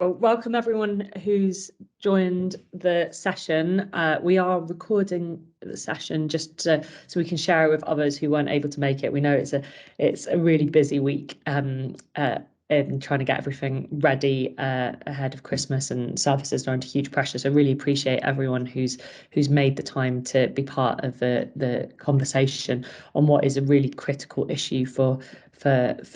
Well, welcome everyone who's joined the session. We are recording the session just so we can share it with others who weren't able to make it. We know it's a really busy week in trying to get everything ready ahead of Christmas, and services are under huge pressure. So I really appreciate everyone who's made the time to be part of the conversation on what is a really critical issue for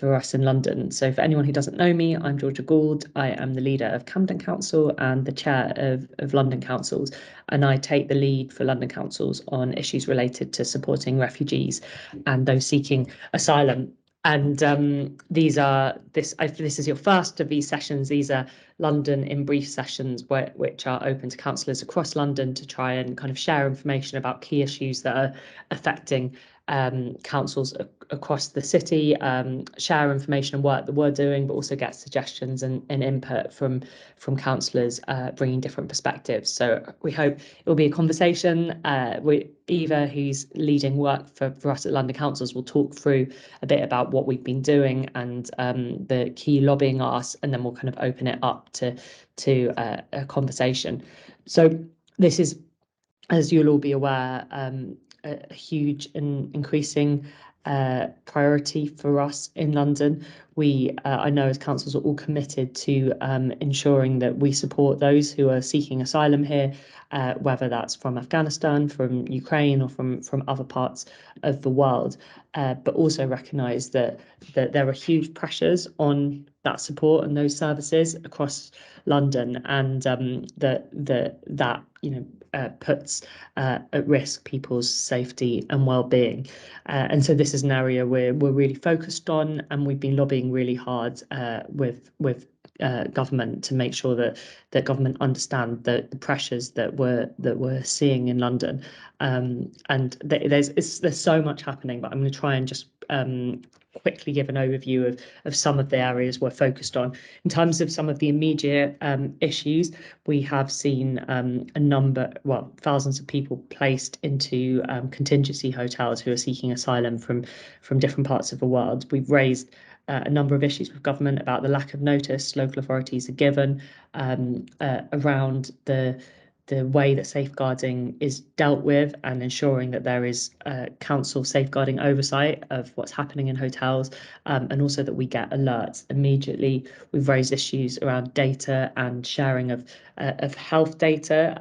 us in London. So for anyone who doesn't know me, I'm Georgia Gould. I am the leader of Camden Council and the chair of London Councils, and I take the lead for London Councils on issues related to supporting refugees and those seeking asylum. And this is your first of these sessions. These are London in brief sessions which are open to councillors across London to try and kind of share information about key issues that are affecting councils across the city, share information and work that we're doing, but also get suggestions and input from councillors bringing different perspectives. So we hope it will be a conversation. Eva, who's leading work for us at London Councils, will talk through a bit about what we've been doing and the key lobbying asks, and then we'll kind of open it up to a conversation. So this is, as you'll all be aware, a huge and increasing priority for us in London. I know as councils are all committed to ensuring that we support those who are seeking asylum here, whether that's from Afghanistan, from Ukraine, or from other parts of the world, but also recognise that there are huge pressures on that support and those services across London, and that puts at risk people's safety and well-being. And so this is an area we're really focused on, and we've been lobbying really hard with government to make sure that government understand the pressures that we're seeing in London. And there's so much happening, but I'm going to try and just quickly give an overview of some of the areas we're focused on. In terms of some of the immediate issues, we have seen thousands of people placed into contingency hotels who are seeking asylum from different parts of the world. We've raised a number of issues with government about the lack of notice local authorities are given around the way that safeguarding is dealt with, and ensuring that there is council safeguarding oversight of what's happening in hotels, and also that we get alerts immediately. We've raised issues around data and sharing of health data.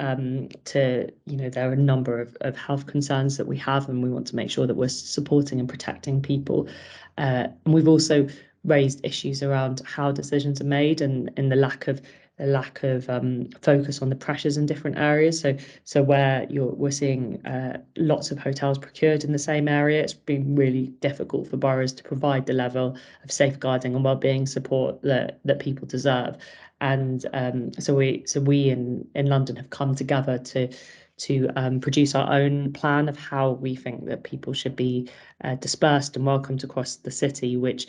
There are a number of health concerns that we have, and we want to make sure that we're supporting and protecting people. And we've also raised issues around how decisions are made, and the lack of focus on the pressures in different areas. So where we're seeing lots of hotels procured in the same area, it's been really difficult for boroughs to provide the level of safeguarding and wellbeing support that people deserve. And so we in London have come together to produce our own plan of how we think that people should be dispersed and welcomed across the city, which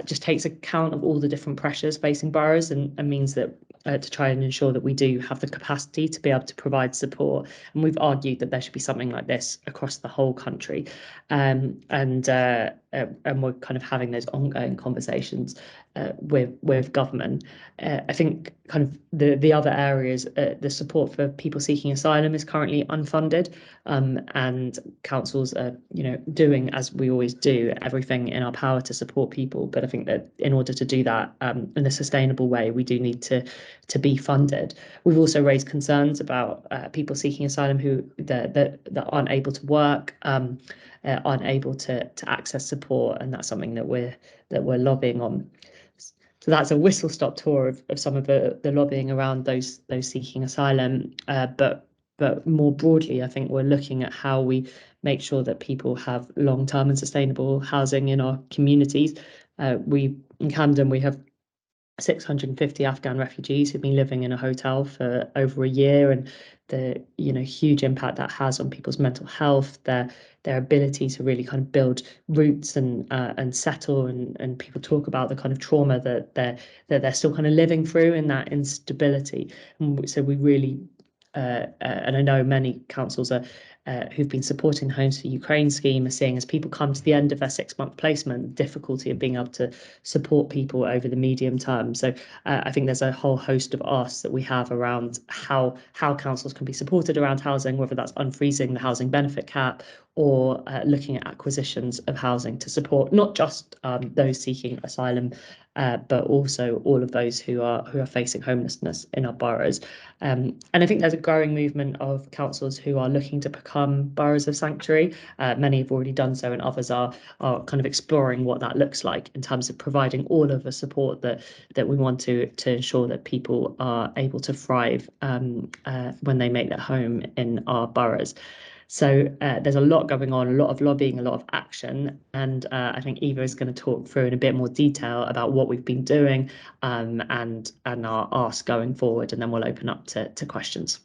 just takes account of all the different pressures facing boroughs, and means that to try and ensure that we do have the capacity to be able to provide support. And we've argued that there should be something like this across the whole country. And we're kind of having those ongoing conversations with government. I think kind of the other areas, the support for people seeking asylum is currently unfunded, and councils are doing, as we always do, everything in our power to support people. But I think that in order to do that in a sustainable way, we do need to be funded. We've also raised concerns about people seeking asylum that aren't able to work, aren't able to access support, and that's something that we're lobbying on. So that's a whistle-stop tour of some of the lobbying around those seeking asylum. But more broadly, I think we're looking at how we make sure that people have long-term and sustainable housing in our communities. In Camden, we have 650 Afghan refugees who've been living in a hotel for over a year, and the huge impact that has on people's mental health, their ability to really kind of build roots and settle, and people talk about the kind of trauma that they're still kind of living through in that instability. And so we really and I know many councils are who've been supporting the Homes for Ukraine scheme are seeing, as people come to the end of their 6-month placement, the difficulty of being able to support people over the medium term. So I think there's a whole host of asks that we have around how councils can be supported around housing, whether that's unfreezing the housing benefit cap or looking at acquisitions of housing to support not just those seeking asylum, but also all of those who are facing homelessness in our boroughs. And I think there's a growing movement of councils who are looking to become boroughs of sanctuary. Many have already done so, and others are kind of exploring what that looks like in terms of providing all of the support that we want to ensure that people are able to thrive when they make their home in our boroughs. So there's a lot going on, a lot of lobbying, a lot of action, and I think Eva is going to talk through in a bit more detail about what we've been doing and our ask going forward, and then we'll open up to questions.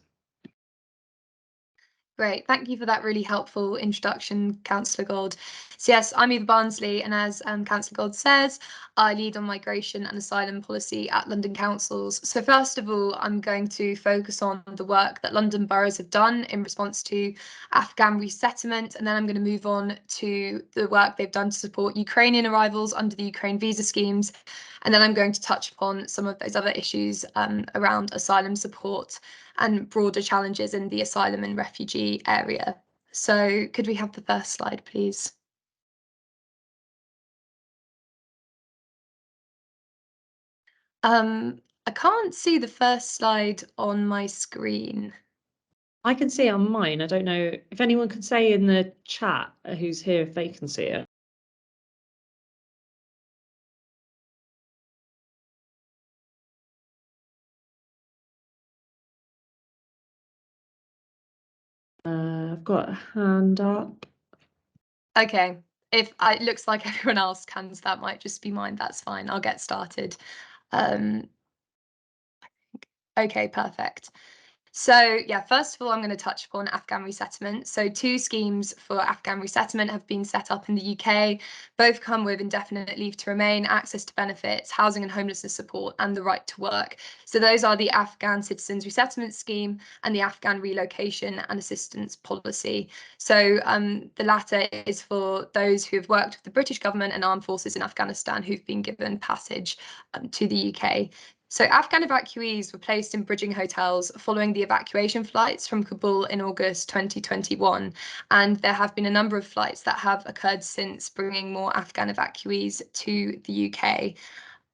Great, thank you for that really helpful introduction, Councillor Gould. So yes, I'm Eva Barnsley, and as Councillor Gould says, I lead on migration and asylum policy at London Councils. So first of all, I'm going to focus on the work that London boroughs have done in response to Afghan resettlement, and then I'm going to move on to the work they've done to support Ukrainian arrivals under the Ukraine visa schemes, and then I'm going to touch upon some of those other issues around asylum support and broader challenges in the asylum and refugee area. So could we have the first slide, please? I can't see the first slide on my screen. I can see it on mine. I don't know if anyone can say in the chat who's here if they can see it. I've got a hand up. Okay, if it looks like everyone else can, that might just be mine. That's fine. I'll get started. Okay, perfect. So yeah, first of all, I'm going to touch upon Afghan resettlement. So 2 schemes for Afghan resettlement have been set up in the UK. Both come with indefinite leave to remain, access to benefits, housing and homelessness support, and the right to work. So those are the Afghan Citizens Resettlement Scheme and the Afghan Relocation and Assistance Policy. So the latter is for those who have worked with the British government and armed forces in Afghanistan who've been given passage to the UK. So Afghan evacuees were placed in bridging hotels following the evacuation flights from Kabul in August 2021. And there have been a number of flights that have occurred since, bringing more Afghan evacuees to the UK.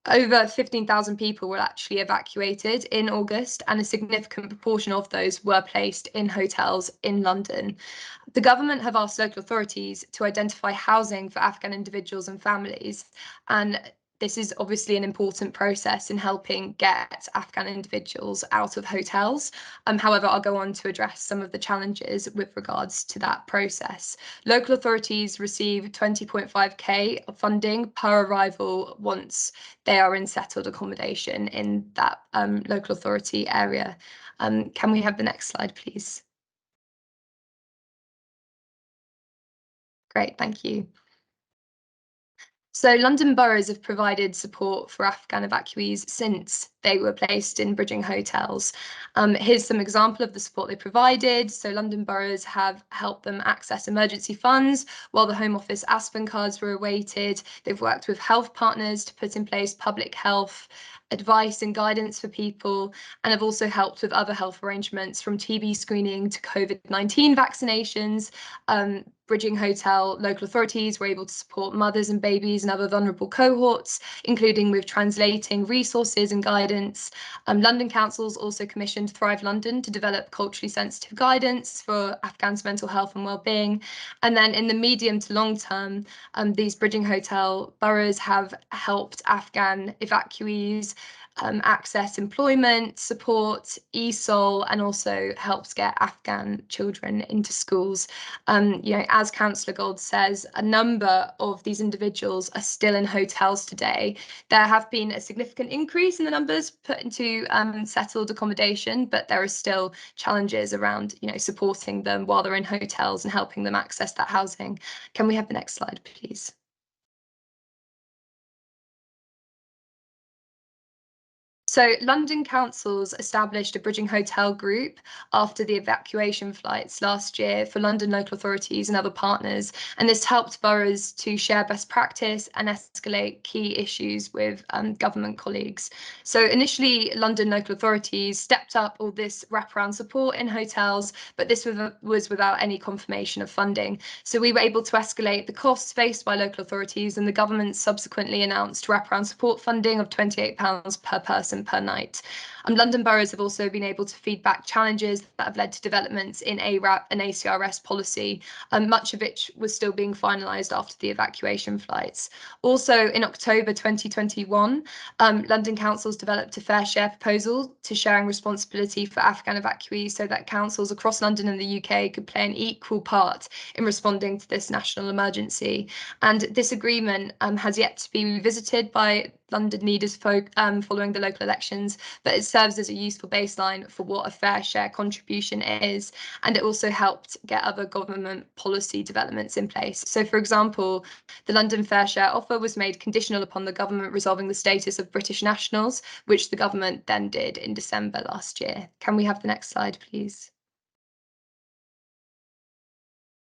Over 15,000 people were actually evacuated in August, and a significant proportion of those were placed in hotels in London. The government have asked local authorities to identify housing for Afghan individuals and families, and this is obviously an important process in helping get Afghan individuals out of hotels. However, I'll go on to address some of the challenges with regards to that process. Local authorities receive 20.5k of funding per arrival once they are in settled accommodation in that local authority area. Can we have the next slide, please? Great, thank you. So London boroughs have provided support for Afghan evacuees since they were placed in bridging hotels. Here's some example of the support they provided. So London boroughs have helped them access emergency funds while the Home Office Aspen cards were awaited. They've worked with health partners to put in place public health advice and guidance for people, and have also helped with other health arrangements from TB screening to COVID-19 vaccinations. Bridging hotel local authorities were able to support mothers and babies and other vulnerable cohorts, including with translating resources and guidance. London councils also commissioned Thrive London to develop culturally sensitive guidance for Afghans' mental health and well-being. And then in the medium to long term, these bridging hotel boroughs have helped Afghan evacuees access employment, support, ESOL, and also helps get Afghan children into schools. As Councillor Gould says, a number of these individuals are still in hotels today. There have been a significant increase in the numbers put into settled accommodation, but there are still challenges around, supporting them while they're in hotels and helping them access that housing. Can we have the next slide, please? So London councils established a bridging hotel group after the evacuation flights last year for London local authorities and other partners, and this helped boroughs to share best practice and escalate key issues with government colleagues. So initially, London local authorities stepped up all this wraparound support in hotels, but this was without any confirmation of funding. So we were able to escalate the costs faced by local authorities, and the government subsequently announced wraparound support funding of £28 per person per night. London boroughs have also been able to feed back challenges that have led to developments in ARAP and ACRS policy, much of which was still being finalised after the evacuation flights. Also, in October 2021, London councils developed a fair share proposal to sharing responsibility for Afghan evacuees so that councils across London and the UK could play an equal part in responding to this national emergency. And this agreement has yet to be revisited by London leaders following the local elections, but it serves as a useful baseline for what a fair share contribution is, and it also helped get other government policy developments in place. So, for example, the London Fair Share offer was made conditional upon the government resolving the status of British nationals, which the government then did in December last year. Can we have the next slide, please?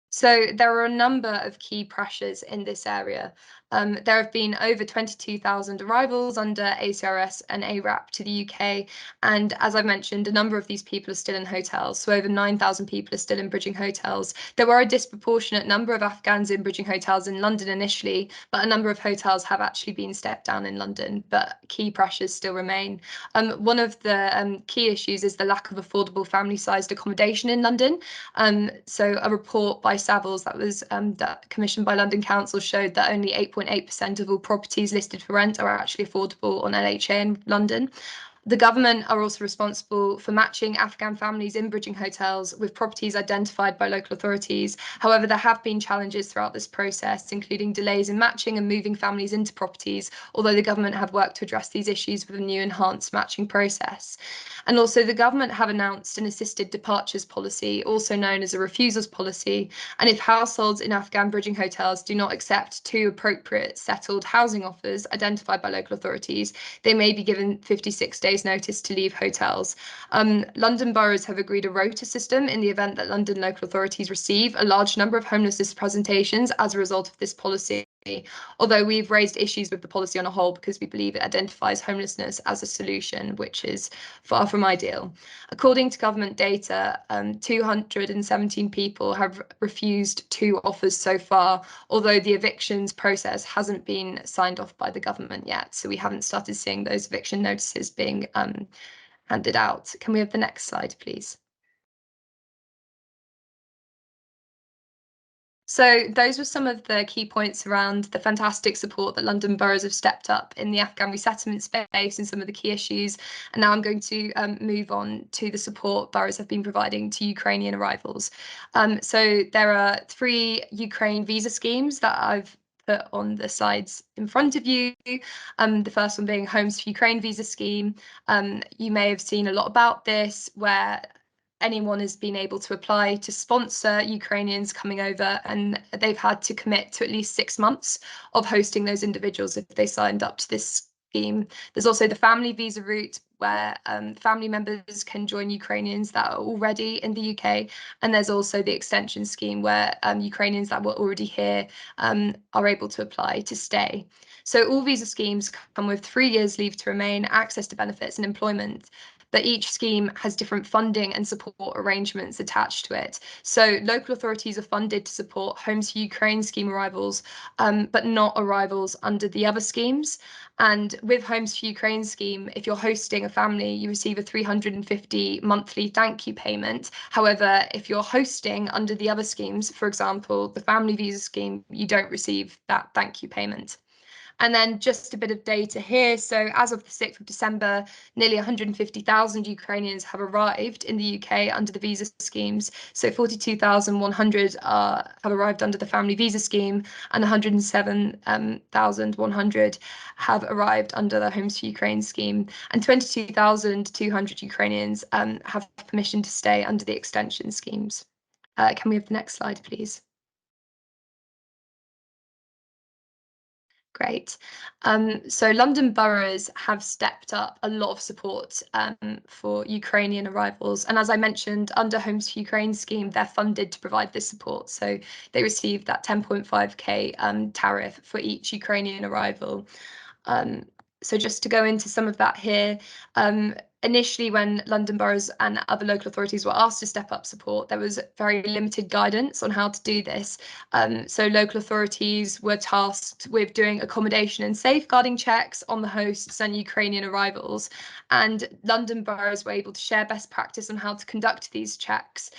So there are a number of key pressures in this area. There have been over 22,000 arrivals under ACRS and ARAP to the UK. And as I mentioned, a number of these people are still in hotels. So over 9,000 people are still in bridging hotels. There were a disproportionate number of Afghans in bridging hotels in London initially, but a number of hotels have actually been stepped down in London, but key pressures still remain. One of the key issues is the lack of affordable family-sized accommodation in London. So a report by Savills that was commissioned by London Council showed that only 8.8% of all properties listed for rent are actually affordable on LHA in London. The government are also responsible for matching Afghan families in bridging hotels with properties identified by local authorities. However, there have been challenges throughout this process, including delays in matching and moving families into properties, although the government have worked to address these issues with a new enhanced matching process. And also the government have announced an assisted departures policy, also known as a refusals policy. And if households in Afghan bridging hotels do not accept two appropriate settled housing offers identified by local authorities, they may be given 56 days notice to leave hotels. London boroughs have agreed a rota system in the event that London local authorities receive a large number of homelessness presentations as a result of this policy. Although we've raised issues with the policy on a whole because we believe it identifies homelessness as a solution, which is far from ideal. According to government data, 217 people have refused 2 offers so far, although the evictions process hasn't been signed off by the government yet. So we haven't started seeing those eviction notices being handed out. Can we have the next slide, please? So those were some of the key points around the fantastic support that London boroughs have stepped up in the Afghan resettlement space and some of the key issues. And now I'm going to move on to the support boroughs have been providing to Ukrainian arrivals. So there are 3 Ukraine visa schemes that I've put on the sides in front of you. The first one being Homes for Ukraine visa scheme. You may have seen a lot about this, where anyone has been able to apply to sponsor Ukrainians coming over, and they've had to commit to at least 6 months of hosting those individuals if they signed up to this scheme. There's also the family visa route, where family members can join Ukrainians that are already in the UK. And there's also the extension scheme, where Ukrainians that were already here are able to apply to stay. So all visa schemes come with 3 years leave to remain, access to benefits and employment. But each scheme has different funding and support arrangements attached to it. So local authorities are funded to support Homes for Ukraine scheme arrivals, but not arrivals under the other schemes. And with Homes for Ukraine scheme, if you're hosting a family, you receive a 350 monthly thank you payment. However, if you're hosting under the other schemes, for example, the family visa scheme, you don't receive that thank you payment. And then just a bit of data here. So as of the 6th of December, nearly 150,000 Ukrainians have arrived in the UK under the visa schemes. So 42,100 have arrived under the family visa scheme, and 107,100 have arrived under the Homes for Ukraine scheme. And 22,200 Ukrainians have permission to stay under the extension schemes. Can we have the next slide, please? Great. So London boroughs have stepped up a lot of support for Ukrainian arrivals. And as I mentioned, under Homes for Ukraine scheme, they're funded to provide this support. So they receive that 10.5k tariff for each Ukrainian arrival. So just to go into some of that here, initially when London boroughs and other local authorities were asked to step up support, there was very limited guidance on how to do this. So local authorities were tasked with doing accommodation and safeguarding checks on the hosts and Ukrainian arrivals. And London boroughs were able to share best practice on how to conduct these checks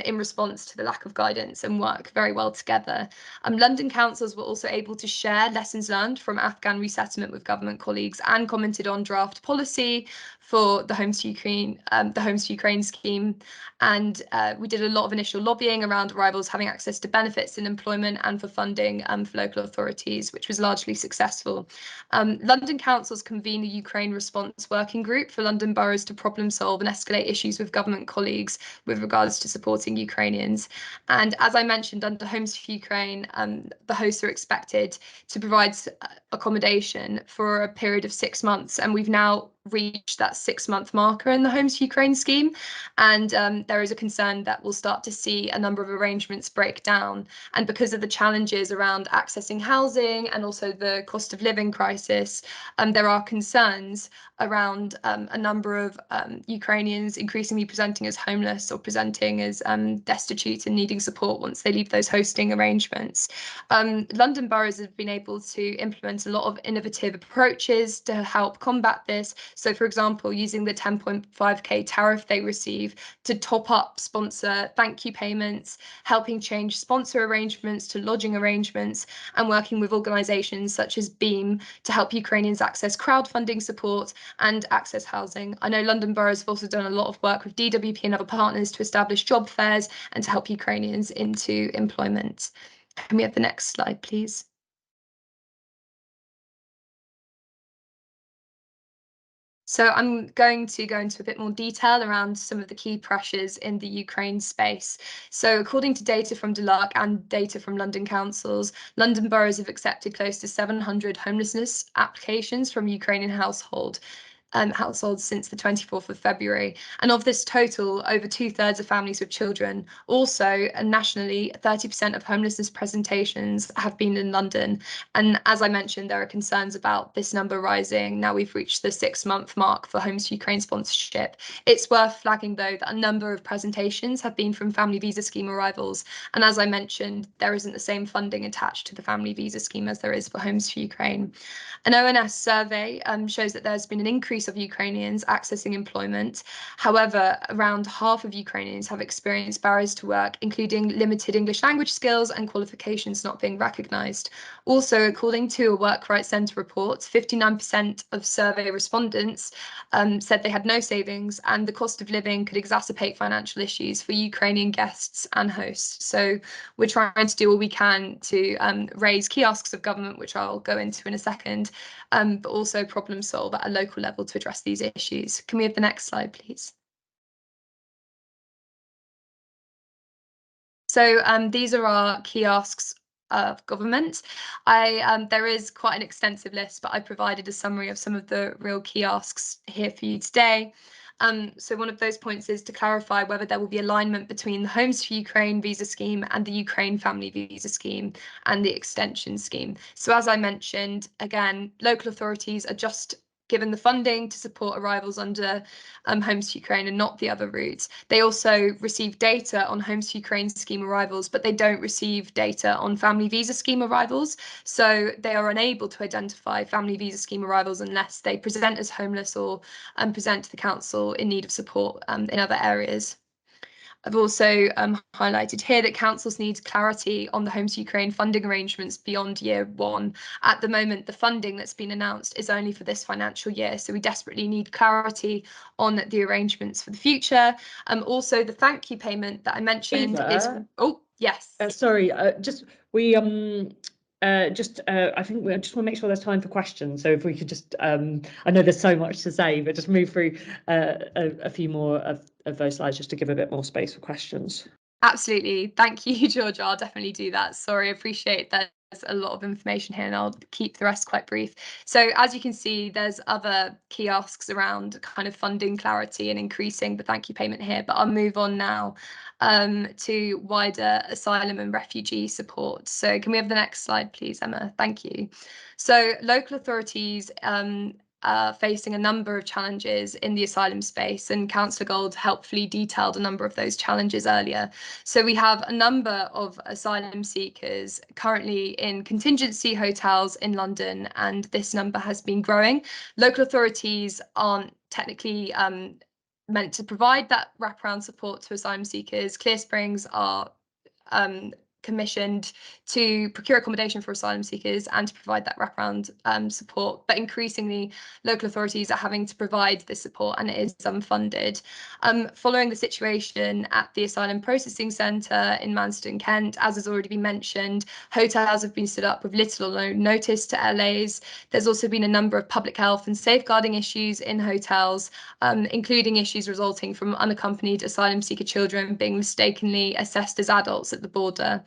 in response to the lack of guidance and work very well together. London councils were also able to share lessons learned from Afghan resettlement with government colleagues and commented on draft policy for the Homes to Ukraine scheme. And we did a lot of initial lobbying around arrivals having access to benefits and employment and for funding for local authorities, which was largely successful. London councils convened a Ukraine response working group for London boroughs to problem solve and escalate issues with government colleagues with regards to supporting Ukrainians. And as I mentioned, under Homes for Ukraine, the hosts are expected to provide accommodation for a period of 6 months. And we've now reached that 6-month marker in the Homes for Ukraine scheme. And there is a concern that we'll start to see a number of arrangements break down. And because of the challenges around accessing housing and also the cost of living crisis, there are concerns around a number of Ukrainians increasingly presenting as homeless or presenting as destitute and needing support once they leave those hosting arrangements. London boroughs have been able to implement a lot of innovative approaches to help combat this. So, for example, using the 10.5k tariff they receive to top up sponsor thank you payments, helping change sponsor arrangements to lodging arrangements, and working with organisations such as Beam to help Ukrainians access crowdfunding support and access housing. I know London boroughs have also done a lot of work with DWP and other partners to establish job fairs and to help Ukrainians into employment. Can we have the next slide, please? So I'm going to go into a bit more detail around some of the key pressures in the Ukraine space. So according to data from Cllr and data from London councils, London boroughs have accepted close to 700 homelessness applications from Ukrainian households since the 24th of February. And of this total, over 2/3 are families with children. Also, nationally, 30% of homelessness presentations have been in London. And as I mentioned, there are concerns about this number rising. Now we've reached the 6-month mark for Homes for Ukraine sponsorship. It's worth flagging, though, that a number of presentations have been from family visa scheme arrivals. And as I mentioned, there isn't the same funding attached to the family visa scheme as there is for Homes for Ukraine. An ONS survey shows that there's been an increase of Ukrainians accessing employment. However, around half of Ukrainians have experienced barriers to work, including limited English language skills and qualifications not being recognised. Also, according to a Work Rights Centre report, 59% of survey respondents said they had no savings, and the cost of living could exacerbate financial issues for Ukrainian guests and hosts. So we're trying to do all we can to raise key asks of government, which I'll go into in a second, but also problem solve at a local level to address these issues. Can we have the next slide, please? So these are our key asks of government. There is quite an extensive list, but I provided a summary of some of the real key asks here for you today. So one of those points is to clarify whether there will be alignment between the Homes for Ukraine visa scheme and the Ukraine family visa scheme and the extension scheme. So as I mentioned, again, local authorities are just given the funding to support arrivals under Homes for Ukraine and not the other routes. They also receive data on Homes for Ukraine scheme arrivals, but they don't receive data on family visa scheme arrivals. So they are unable to identify family visa scheme arrivals unless they present as homeless or present to the council in need of support in other areas. I've also highlighted here that councils need clarity on the Homes for Ukraine funding arrangements beyond year one. At the moment, the funding that's been announced is only for this financial year, so we desperately need clarity on the arrangements for the future. Also, the thank you payment that I mentioned is... Oh, yes. Sorry, I think we just want to make sure there's time for questions. So if we could just, I know there's so much to say, but just move through a few more of those slides just to give a bit more space for questions. Absolutely. Thank you, Georgia. I'll definitely do that. Sorry, appreciate that a lot of information here, and I'll keep the rest quite brief. So as you can see, there's other key asks around kind of funding clarity and increasing the thank you payment here, but I'll move on now to wider asylum and refugee support. So can we have the next slide, please, Emma? Thank you. So local authorities facing a number of challenges in the asylum space, and Councillor Gould helpfully detailed a number of those challenges earlier. So we have a number of asylum seekers currently in contingency hotels in London, and this number has been growing. Local authorities aren't technically meant to provide that wraparound support to asylum seekers. Clear Springs are commissioned to procure accommodation for asylum seekers and to provide that wraparound support, but increasingly local authorities are having to provide this support, and it is unfunded. Following the situation at the Asylum Processing Centre in Manston, Kent, as has already been mentioned, hotels have been stood up with little or no notice to LAs. There's also been a number of public health and safeguarding issues in hotels, including issues resulting from unaccompanied asylum seeker children being mistakenly assessed as adults at the border.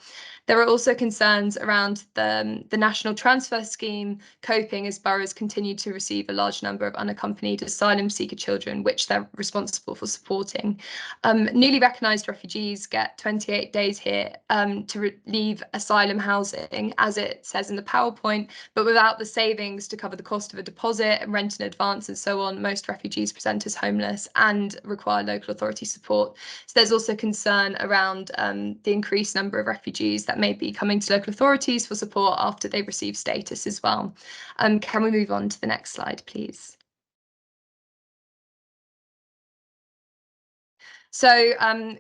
There are also concerns around the National Transfer Scheme coping as boroughs continue to receive a large number of unaccompanied asylum seeker children, which they're responsible for supporting. Newly recognised refugees get 28 days here to leave asylum housing, as it says in the PowerPoint, but without the savings to cover the cost of a deposit and rent in advance and so on, most refugees present as homeless and require local authority support. So there's also concern around the increased number of refugees that may be coming to local authorities for support after they receive status as well. Can we move on to the next slide, please? So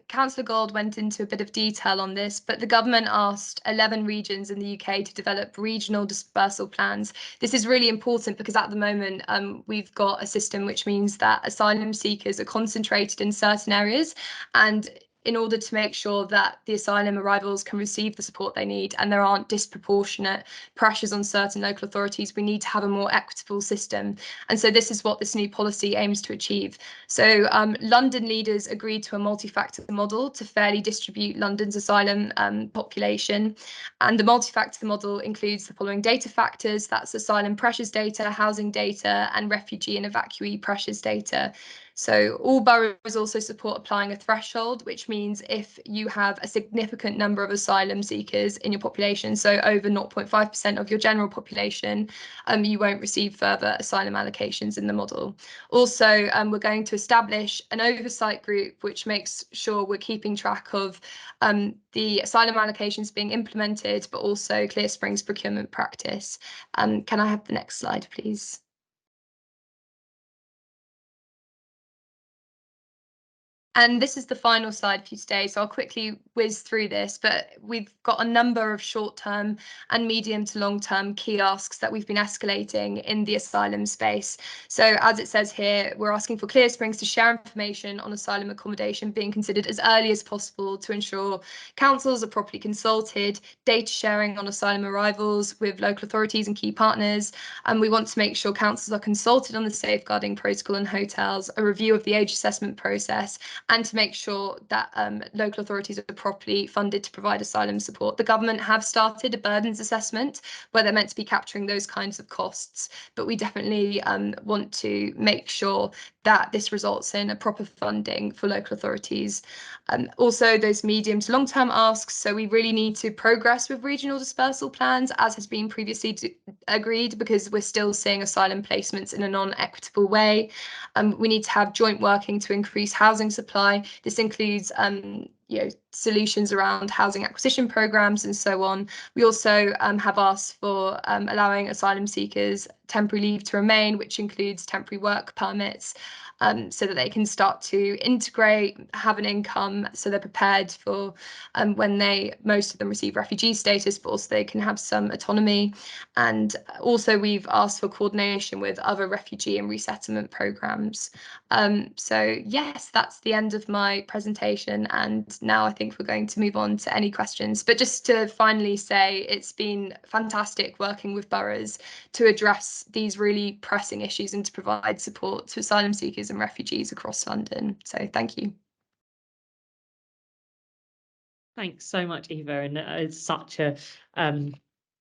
Councillor Gould went into a bit of detail on this, but the government asked 11 regions in the UK to develop regional dispersal plans. This is really important because at the moment we've got a system which means that asylum seekers are concentrated in certain areas, and in order to make sure that the asylum arrivals can receive the support they need and there aren't disproportionate pressures on certain local authorities, we need to have a more equitable system. And so this is what this new policy aims to achieve. So London leaders agreed to a multi-factor model to fairly distribute London's asylum population. And the multi-factor model includes the following data factors: that's asylum pressures data, housing data, and refugee and evacuee pressures data. So all boroughs also support applying a threshold, which means if you have a significant number of asylum seekers in your population, so over 0.5% of your general population, you won't receive further asylum allocations in the model. Also, we're going to establish an oversight group which makes sure we're keeping track of the asylum allocations being implemented, but also Clear Springs procurement practice. Can I have the next slide, please? And this is the final slide for you today, so I'll quickly whiz through this, but we've got a number of short-term and medium to long-term key asks that we've been escalating in the asylum space. So as it says here, we're asking for Clear Springs to share information on asylum accommodation being considered as early as possible to ensure councils are properly consulted, data sharing on asylum arrivals with local authorities and key partners, and we want to make sure councils are consulted on the safeguarding protocol in hotels, a review of the age assessment process, and to make sure that local authorities are properly funded to provide asylum support. The government have started a burdens assessment where they're meant to be capturing those kinds of costs, but we definitely want to make sure that this results in a proper funding for local authorities. Also, those medium to long-term asks, so we really need to progress with regional dispersal plans, as has been previously agreed, because we're still seeing asylum placements in a non-equitable way. We need to have joint working to increase housing supply. This includes solutions around housing acquisition programs and so on. We also have asked for allowing asylum seekers temporary leave to remain, which includes temporary work permits, so that they can start to integrate, have an income, so they're prepared for when most of them receive refugee status, but also they can have some autonomy. And also we've asked for coordination with other refugee and resettlement programs. So yes, that's the end of my presentation, and now I think we're going to move on to any questions. But just to finally say, it's been fantastic working with boroughs to address these really pressing issues and to provide support to asylum seekers and refugees across London. So thank you. Thanks so much, Eva, and it's such a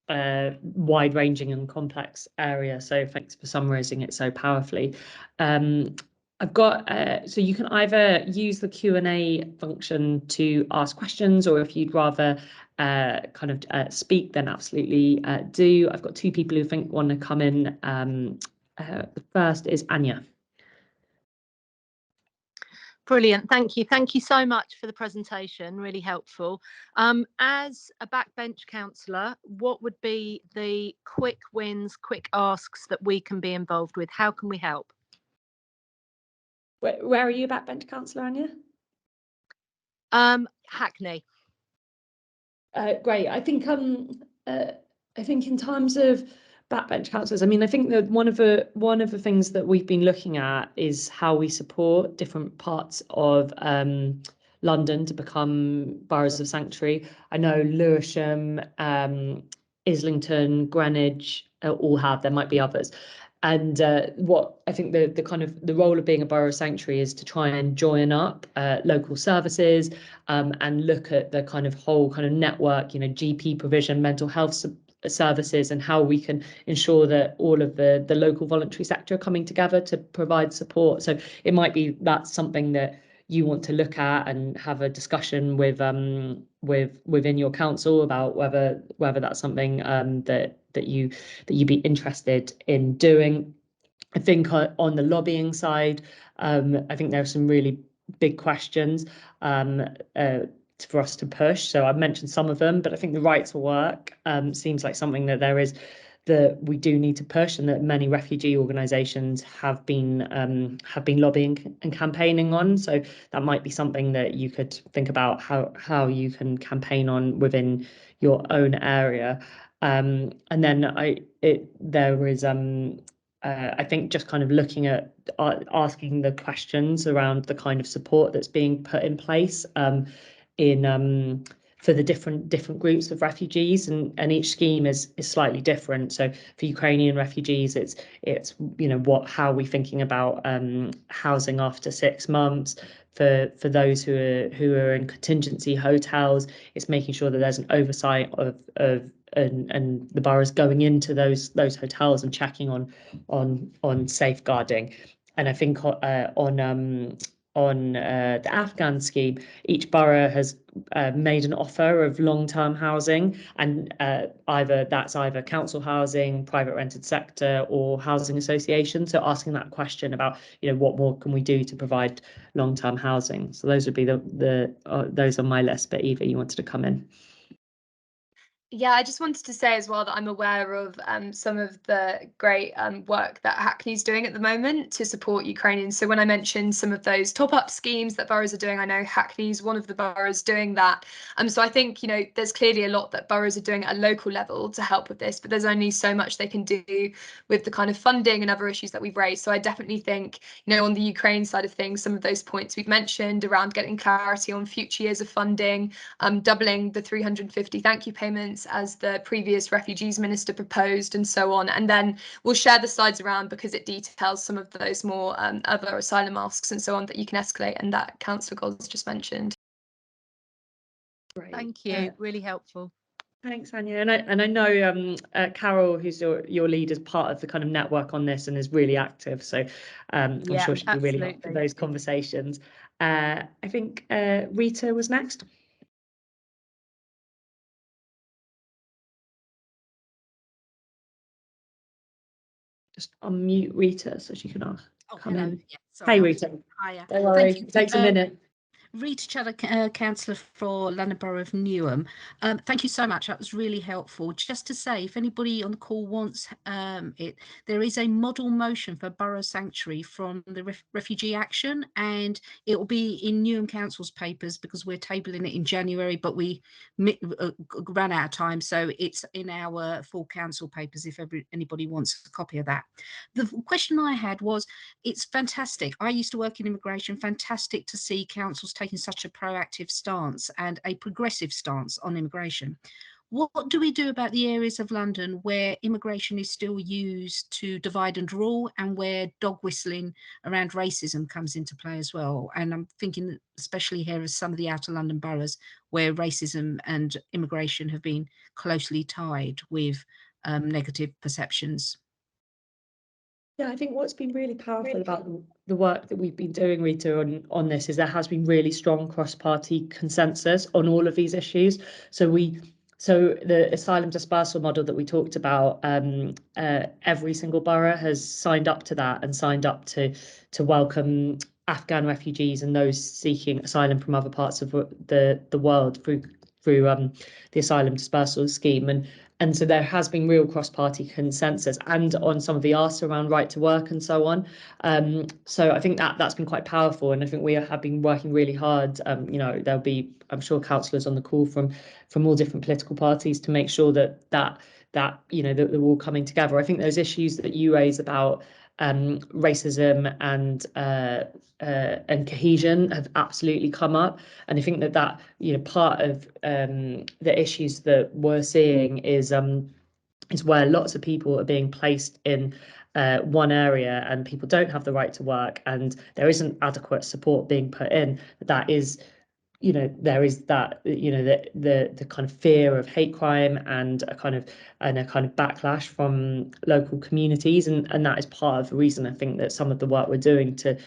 wide-ranging and complex area. So thanks for summarising it so powerfully. I've got, so you can either use the Q&A function to ask questions, or if you'd rather speak, then absolutely do. I've got two people who think want to come in. The first is Anya. Brilliant, thank you. Thank you so much for the presentation, really helpful. As a backbench counsellor, what would be the quick wins, quick asks that we can be involved with? How can we help? Where are you backbench counsellor, Anya? Hackney. Great. I think in terms of backbench counsellors, I mean, I think that one of the things that we've been looking at is how we support different parts of London to become boroughs of sanctuary. I know Lewisham, Islington, Greenwich all have. There might be others. And what I think the role of being a borough sanctuary is to try and join up local services and look at the kind of whole kind of network, GP provision, mental health services, and how we can ensure that all of the local voluntary sector are coming together to provide support. So it might be that's something that you want to look at and have a discussion with within your council about whether that's something that you'd be interested in doing. I think on the lobbying side, I think there are some really big questions for us to push. So I've mentioned some of them, but I think the right to work seems like something that we do need to push, and that many refugee organisations have been lobbying and campaigning on. So that might be something that you could think about how you can campaign on within your own area. And then I think just kind of looking at asking the questions around the kind of support that's being put in place for the different groups of refugees, and each scheme is slightly different. So for Ukrainian refugees, it's how are we thinking about housing after 6 months. For those who are in contingency hotels, it's making sure that there's an oversight of and the boroughs going into those hotels and checking on safeguarding. And I think on the Afghan scheme, each borough has made an offer of long-term housing, and either council housing, private rented sector, or housing association. So asking that question about what more can we do to provide long-term housing. So those would be those on my list. But Eva, you wanted to come in. Yeah, I just wanted to say as well that I'm aware of some of the great work that Hackney's doing at the moment to support Ukrainians. So when I mentioned some of those top-up schemes that boroughs are doing, I know Hackney's one of the boroughs doing that. So I think, there's clearly a lot that boroughs are doing at a local level to help with this, but there's only so much they can do with the kind of funding and other issues that we've raised. So I definitely think, on the Ukraine side of things, some of those points we've mentioned around getting clarity on future years of funding, doubling the 350 thank you payments as the previous refugees minister proposed, and so on. And then we'll share the slides around because it details some of those more other asylum asks and so on that you can escalate, and that Councillor Gould's just mentioned. Great. Thank you, really helpful. Thanks, Anya. And I know Carol, who's your lead, is part of the kind of network on this and is really active. So I'm sure she'll be really helpful for those conversations. I think Rita was next. Just unmute Rita so she can ask. Oh, hello. Yeah, sorry. Hey, Rita. Hiya. Don't worry, it takes a minute. Rita Chadder, Councillor for London Borough of Newham. Thank you so much. That was really helpful. Just to say, if anybody on the call wants it, there is a model motion for borough sanctuary from the Refugee Action, and it will be in Newham Council's papers because we're tabling it in January, but we ran out of time, so it's in our full council papers if anybody wants a copy of that. The question I had was, it's fantastic. I used to work in immigration. Fantastic to see councils taking such a proactive stance and a progressive stance on immigration. What do we do about the areas of London where immigration is still used to divide and rule, and where dog whistling around racism comes into play as well? And I'm thinking especially here of some of the outer London boroughs where racism and immigration have been closely tied with negative perceptions. Yeah, I think what's been really powerful about the work that we've been doing, Rita, on this is there has been really strong cross-party consensus on all of these issues. So the asylum dispersal model that we talked about, every single borough has signed up to that and signed up to welcome Afghan refugees and those seeking asylum from other parts of the world through the asylum dispersal scheme. And so there has been real cross-party consensus, and on some of the asks around right to work and so on. So I think that's been quite powerful, and I think we have been working really hard. You know, there'll be, I'm sure, councillors on the call from all different political parties to make sure that you know that they're all coming together. I think those issues that you raise about racism and cohesion have absolutely come up, and I think that you know part of the issues that we're seeing is where lots of people are being placed in one area and people don't have the right to work and there isn't adequate support being put in. That is, you know, there is that, you know, the kind of fear of hate crime and a kind of backlash from local communities, and that is part of the reason I think that some of the work we're doing to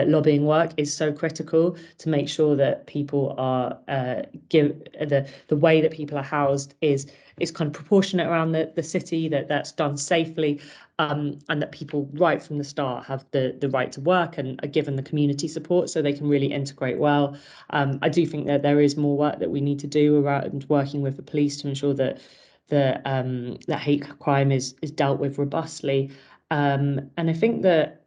lobbying work is so critical to make sure that people are the way that people are housed is kind of proportionate around the city, that's done safely, and that people right from the start have the right to work and are given the community support so they can really integrate well. I do think that there is more work that we need to do around working with the police to ensure that that hate crime is dealt with robustly. And I think that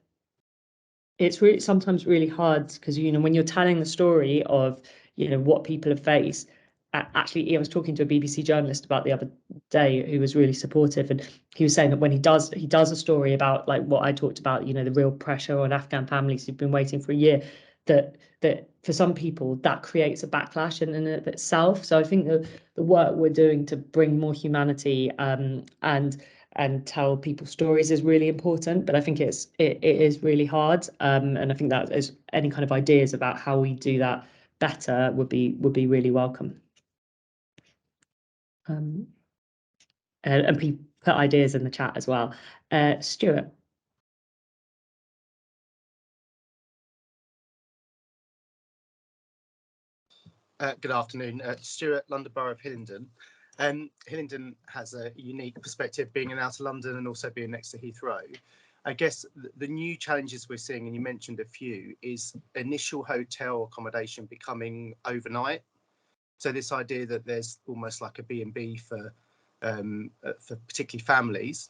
it's really sometimes really hard because, you know, when you're telling the story of, you know, what people have faced. Actually, I was talking to a BBC journalist about the other day who was really supportive, and he was saying that when he does a story about like what I talked about, you know, the real pressure on Afghan families who've been waiting for a year, that for some people that creates a backlash in and of itself. So I think the work we're doing to bring more humanity and tell people stories is really important, but I think it is really hard, and I think that is any kind of ideas about how we do that better would be really welcome. And people put ideas in the chat as well. Stuart. Good afternoon, Stuart, London Borough of Hillingdon. Hillingdon has a unique perspective, being in outer London and also being next to Heathrow. I guess the new challenges we're seeing, and you mentioned a few, is initial hotel accommodation becoming overnight. So this idea that there's almost like a B&B for particularly families,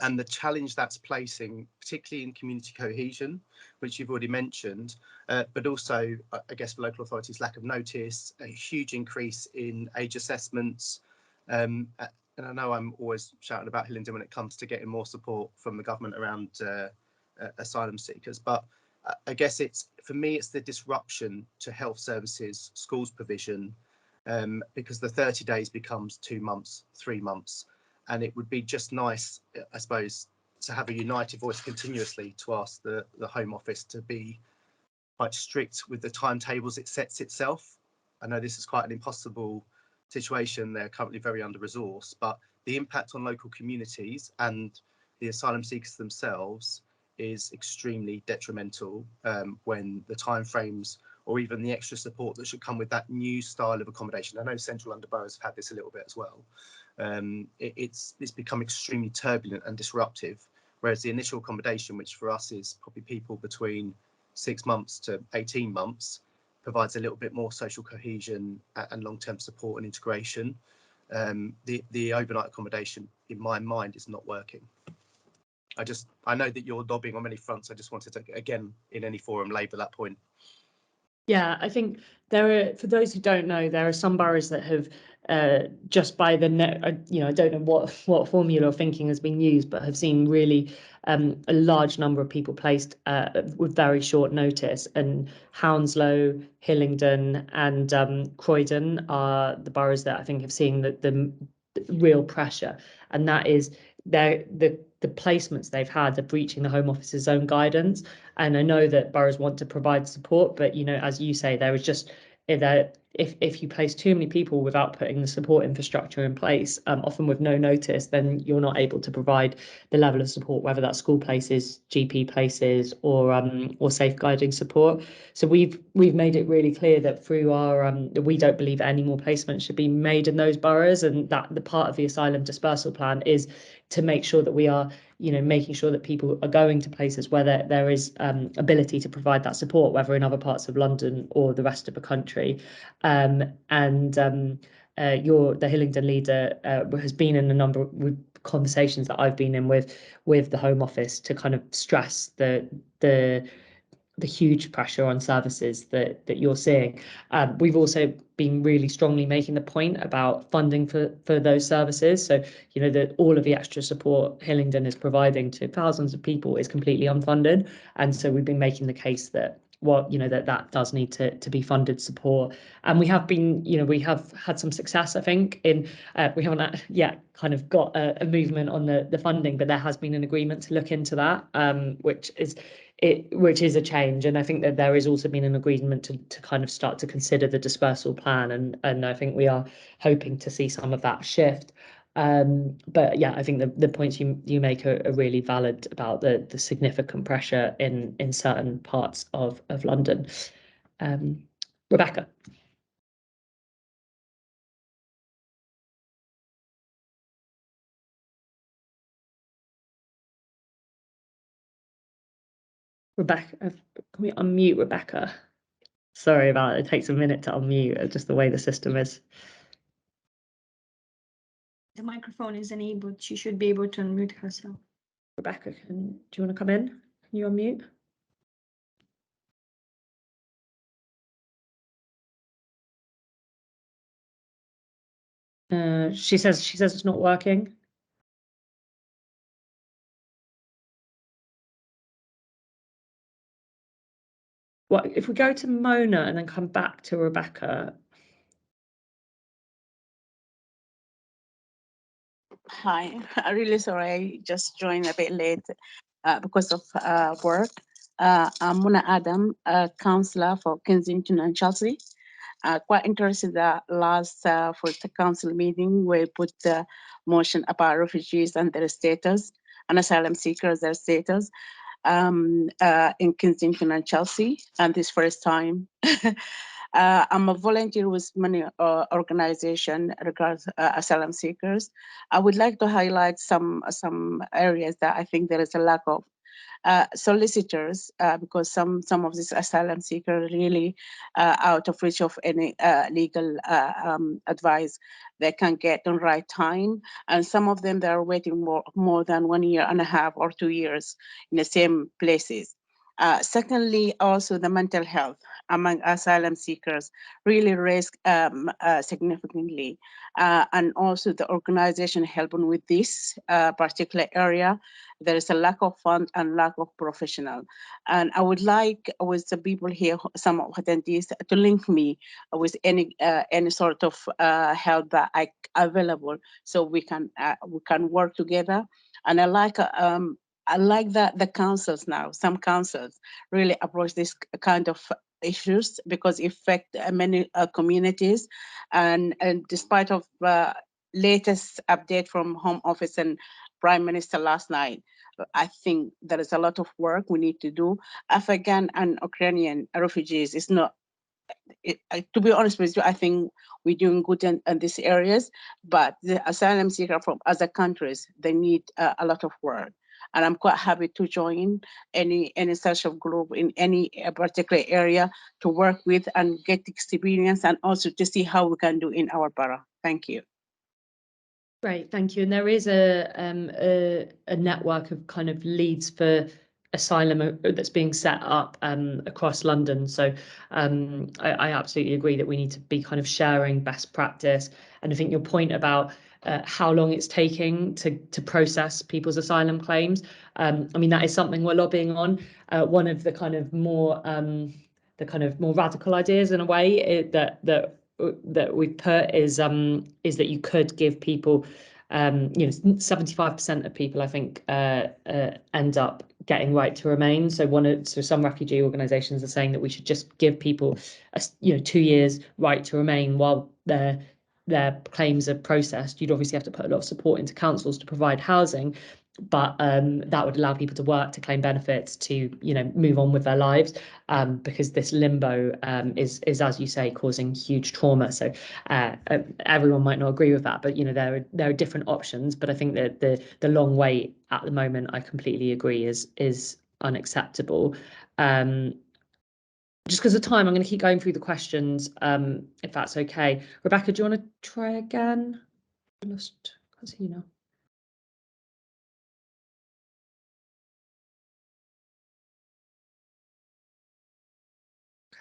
and the challenge that's placing, particularly in community cohesion, which you've already mentioned, but also, I guess, for local authorities, lack of notice, a huge increase in age assessments. And I know I'm always shouting about Hillingdon when it comes to getting more support from the government around asylum seekers, but I guess for me, it's the disruption to health services, schools provision, because the 30 days becomes 2 months, 3 months. And it would be just nice, I suppose, to have a united voice continuously to ask the Home Office to be quite strict with the timetables it sets itself. I know this is quite an impossible situation. They're currently very under-resourced, but the impact on local communities and the asylum seekers themselves is extremely detrimental when the timeframes or even the extra support that should come with that new style of accommodation. I know Central London boroughs have had this a little bit as well. It's become extremely turbulent and disruptive, whereas the initial accommodation, which for us is probably people between 6 months to 18 months, provides a little bit more social cohesion and long-term support and integration. The overnight accommodation, in my mind, is not working. I know that you're lobbying on many fronts. I just wanted to, again, in any forum, labour that point. Yeah, I think there are, for those who don't know, there are some boroughs that have just by the I don't know what formula or thinking has been used, but have seen really a large number of people placed with very short notice. And Hounslow, Hillingdon, and Croydon are the boroughs that I think have seen the real pressure, and that is the placements they've had are breaching the Home Office's own guidance. And I know that boroughs want to provide support, but as you say, there is just if you place too many people without putting the support infrastructure in place, often with no notice, then you're not able to provide the level of support, whether that's school places, GP places, or safeguarding support. So we've made it really clear that through our we don't believe any more placements should be made in those boroughs, and that the part of the asylum dispersal plan is to make sure that we are making sure that people are going to places where there is ability to provide that support, whether in other parts of London or the rest of the country. The Hillingdon leader has been in a number of conversations that I've been in with the Home Office to kind of stress the huge pressure on services that you're seeing. We've also been really strongly making the point about funding for those services. So, that all of the extra support Hillingdon is providing to thousands of people is completely unfunded. And so we've been making the case that that does need to be funded support. And we have been, we have had some success, I think, in we haven't yet kind of got a movement on the funding, but there has been an agreement to look into that, which is a change. And I think that there has also been an agreement to kind of start to consider the dispersal plan, and I think we are hoping to see some of that shift. But yeah, I think the points you make are really valid about the significant pressure in certain parts of London. Rebecca. Rebecca, can we unmute Rebecca? Sorry about it. It takes a minute to unmute, just the way the system is. The microphone is enabled. She should be able to unmute herself. Rebecca, do you want to come in? Can you unmute? She says it's not working. Well, if we go to Mona and then come back to Rebecca. Hi, I'm really sorry. I just joined a bit late because of work. I'm Mona Adam, a councillor for Kensington and Chelsea. Quite interested that last for the council meeting, we put the motion about refugees and their status and asylum seekers, their status in Kensington and Chelsea. And this first time. I'm a volunteer with many organizations regards asylum seekers. I would like to highlight some areas that I think there is a lack of solicitors because some of these asylum seekers really out of reach of any legal advice they can get on right time, and some of them they are waiting more than 1.5 years or 2 years in the same places. Secondly, also the mental health among asylum seekers really raised significantly. And also the organization helping with this particular area, there is a lack of fund and lack of professional. And I would like with the people here, some of attendees, to link me with any sort of help that I available so we can work together. And I like that the councils now, some councils really approach this kind of issues because it affect many communities. And despite of latest update from Home Office and Prime Minister last night, I think there is a lot of work we need to do. Afghan and Ukrainian refugees is not, to be honest with you, I think we're doing good in these areas, but the asylum seeker from other countries, they need a lot of work. And I'm quite happy to join any such of group in any particular area to work with and get experience and also to see how we can do in our borough. Thank you. Great, thank you. And there is a network of kind of leads for asylum that's being set up across London. So I absolutely agree that we need to be kind of sharing best practice. And I think your point about how long it's taking to process people's asylum claims, I mean, that is something we're lobbying on. One of the kind of more radical ideas in a way that we've put is that you could give people, 75% of people, I think, end up getting right to remain. So some refugee organisations are saying that we should just give people 2 years right to remain while their claims are processed. You'd obviously have to put a lot of support into councils to provide housing, but that would allow people to work, to claim benefits, to move on with their lives, because this limbo is, as you say, causing huge trauma. So everyone might not agree with that, but there are different options. But I think that the long wait at the moment, I completely agree, is unacceptable. Just because of time, I'm going to keep going through the questions, if that's okay. Rebecca, do you want to try again? I lost, can't see you now.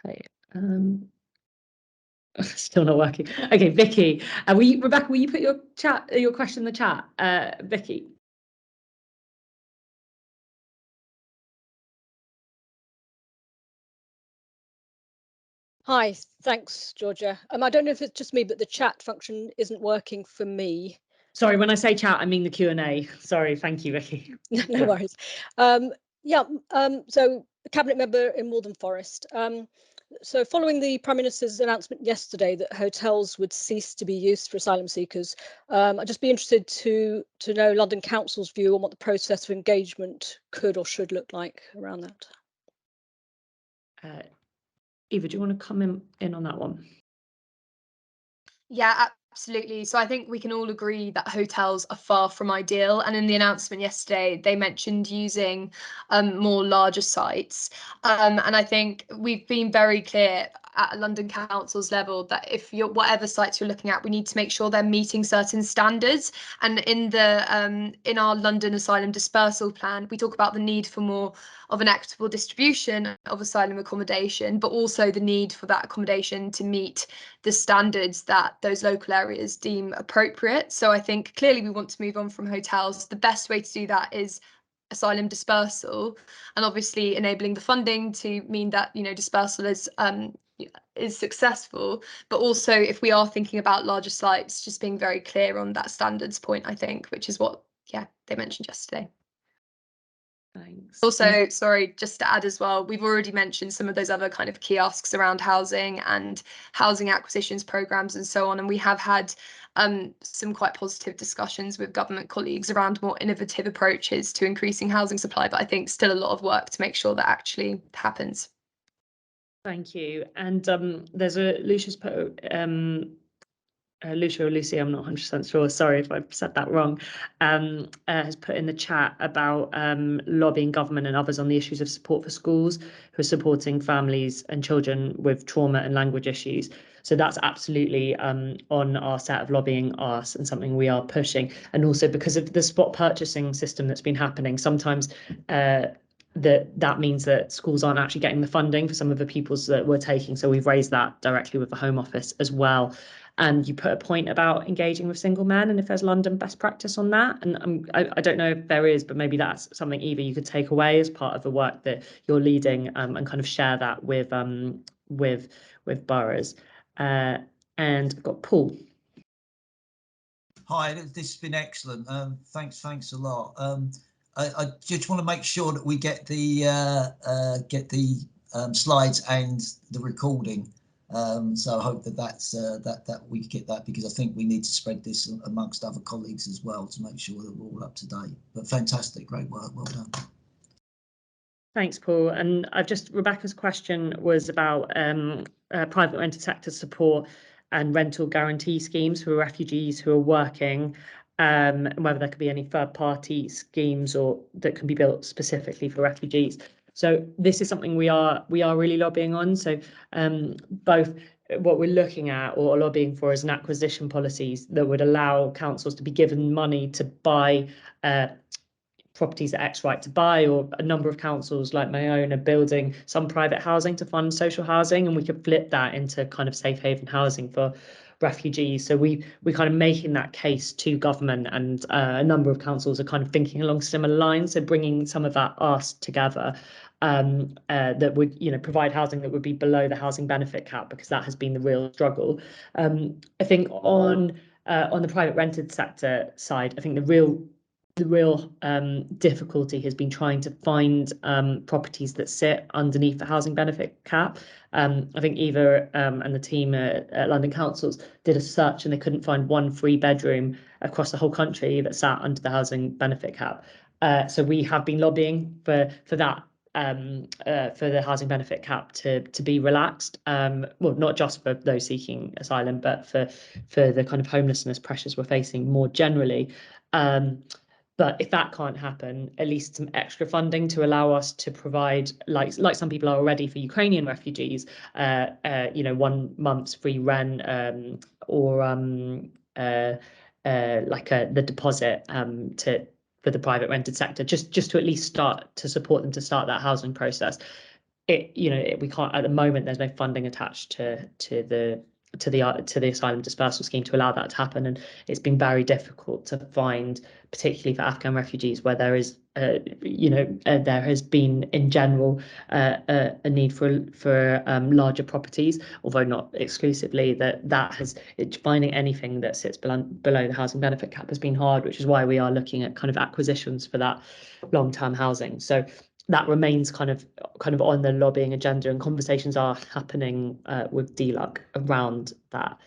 Okay. Still not working. Okay, Vicky. Rebecca, will you put your question in the chat? Vicky. Hi, thanks, Georgia. I don't know if it's just me, but the chat function isn't working for me. Sorry, when I say chat, I mean the Q&A. Sorry, thank you, Vicky. No worries. So cabinet member in Waltham Forest. So following the Prime Minister's announcement yesterday that hotels would cease to be used for asylum seekers, I'd just be interested to know London Council's view on what the process of engagement could or should look like around that. Eva, do you want to come in on that one? Yeah, absolutely. So I think we can all agree that hotels are far from ideal. And in the announcement yesterday, they mentioned using more larger sites. And I think we've been very clear at London Council's level that if whatever sites you're looking at, we need to make sure they're meeting certain standards. And in our London Asylum Dispersal Plan, we talk about the need for more of an equitable distribution of asylum accommodation, but also the need for that accommodation to meet the standards that those local areas deem appropriate. So I think clearly we want to move on from hotels. The best way to do that is asylum dispersal, and obviously enabling the funding to mean that dispersal is successful. But also, if we are thinking about larger sites, just being very clear on that standards point, I think, which is what they mentioned yesterday. Thanks. Also, sorry, just to add as well, we've already mentioned some of those other kind of kiosks around housing and housing acquisitions programs and so on. And we have had some quite positive discussions with government colleagues around more innovative approaches to increasing housing supply. But I think still a lot of work to make sure that actually happens. Thank you. And there's a Lucia's put Lucia or Lucy, I'm not 100% sure, sorry if I've said that wrong, has put in the chat about lobbying government and others on the issues of support for schools who are supporting families and children with trauma and language issues. So that's absolutely on our set of lobbying asks and something we are pushing. And also because of the spot purchasing system that's been happening, sometimes that means that schools aren't actually getting the funding for some of the pupils that we're taking. So we've raised that directly with the Home Office as well. And you put a point about engaging with single men and if there's London best practice on that. And I don't know if there is, but maybe that's something, Eva, you could take away as part of the work that you're leading, and kind of share that with boroughs. And I've got Paul. Hi, this has been excellent. Thanks a lot. I just want to make sure that we get the slides and the recording. So I hope that we get that, because I think we need to spread this amongst other colleagues as well to make sure that we're all up to date. But fantastic, great work, well done. Thanks, Paul. And Rebecca's question was about private rented sector support and rental guarantee schemes for refugees who are working, and whether there could be any third-party schemes or that can be built specifically for refugees. So this is something we are really lobbying on. So both what we're looking at or lobbying for is an acquisition policies that would allow councils to be given money to buy properties at X right to buy, or a number of councils like my own are building some private housing to fund social housing, and we could flip that into kind of safe haven housing for refugees. So we're kind of making that case to government, and a number of councils are kind of thinking along similar lines, so bringing some of that ask together, that would, you know, provide housing that would be below the housing benefit cap, because that has been the real struggle. I think on the private rented sector side, I think the real difficulty has been trying to find properties that sit underneath the housing benefit cap. I think Eva and the team at London Councils did a search, and they couldn't find one 3-bedroom across the whole country that sat under the housing benefit cap. So we have been lobbying for that, for the housing benefit cap to be relaxed. Well, not just for those seeking asylum, but for the kind of homelessness pressures we're facing more generally. But if that can't happen, at least some extra funding to allow us to provide, like some people are already for Ukrainian refugees, you know, 1 month's free rent, or like the deposit for the private rented sector, just to at least start to support them to start that housing process. We can't at the moment. There's no funding attached to the asylum dispersal scheme to allow that to happen, and it's been very difficult to find, particularly for Afghan refugees, where there is there has been in general a need for larger properties, although not exclusively. Finding anything that sits below the housing benefit cap has been hard, which is why we are looking at kind of acquisitions for that long-term housing. So that remains kind of on the lobbying agenda, and conversations are happening with DLUC around that.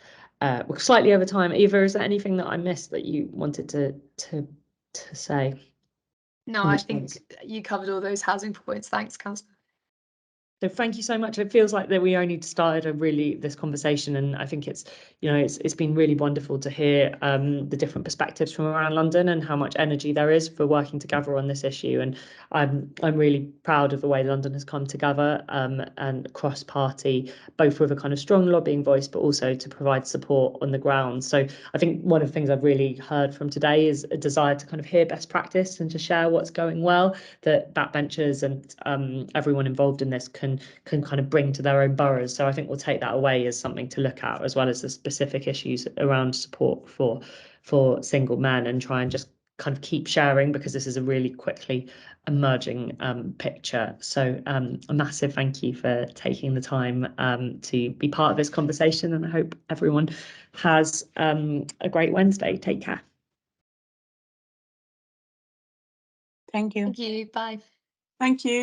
We're slightly over time. Eva, is there anything that I missed that you wanted to say? No, I think you covered all those housing points. Thanks, Councillor. So thank you so much. It feels like that we only started this conversation, and I think it's been really wonderful to hear the different perspectives from around London and how much energy there is for working together on this issue. And I'm really proud of the way London has come together, and cross-party, both with a kind of strong lobbying voice, but also to provide support on the ground. So I think one of the things I've really heard from today is a desire to kind of hear best practice and to share what's going well, that backbenchers and everyone involved in this can kind of bring to their own boroughs. So I think we'll take that away as something to look at, as well as the specific issues around support for single men, and try and just kind of keep sharing, because this is a really quickly emerging picture. So a massive thank you for taking the time to be part of this conversation, and I hope everyone has a great Wednesday. Take care. Thank you. Thank you. Bye. Thank you.